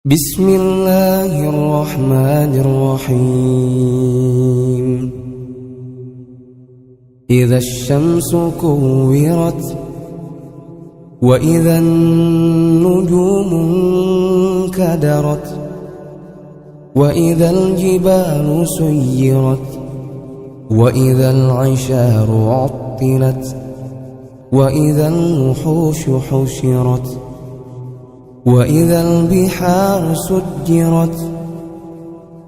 بسم الله الرحمن الرحيم إذا الشمس كورت وإذا النجوم انكدرت وإذا الجبال سيرت وإذا العشار عطلت وإذا الوحوش حشرت وإذا البحار سجرت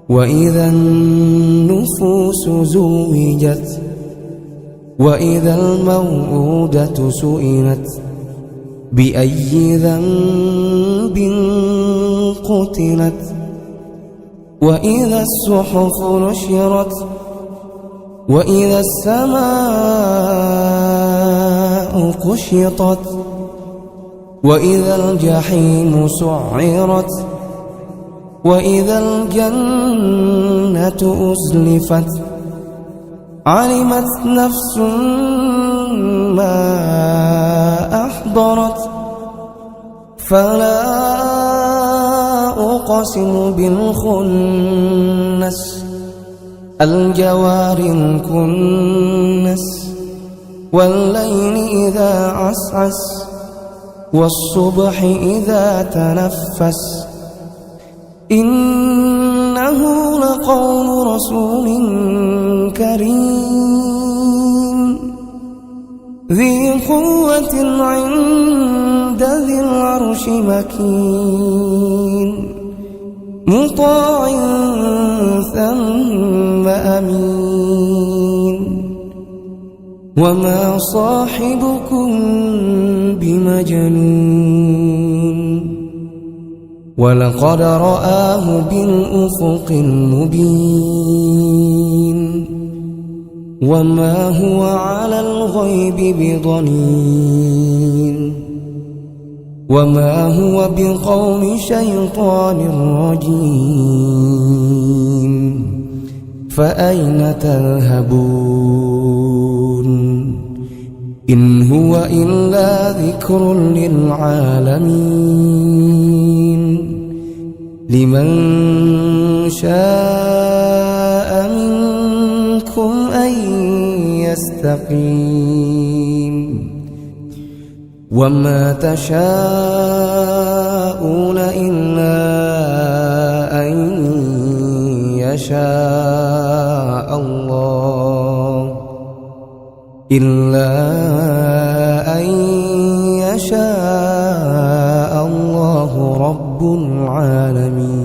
وإذا النفوس زوجت وإذا الموءودة سئلت بأي ذنب قتلت وإذا الصحف نشرت وإذا السماء كشطت وإذا الجحيم سعرت وإذا الجنة أزلفت علمت نفس ما أحضرت فلا أقسم بالخنس الجوار الكنس والليل إذا عسعس والصبح إذا تنفس إنه لقول رسول كريم ذي قوة عند ذي العرش مكين مطاع ثم أمين وما صاحبكم بمجنون ولقد رآه بالأفق المبين وما هو على الغيب بضنين وما هو بقول شيطان رجيم فأين تذهبون إن هو إلا ذكر للعالمين لمن شاء منكم أن يستقيم وما تشاءون إلا أن يشاء الله إلا أن يشاء الله رب العالمين.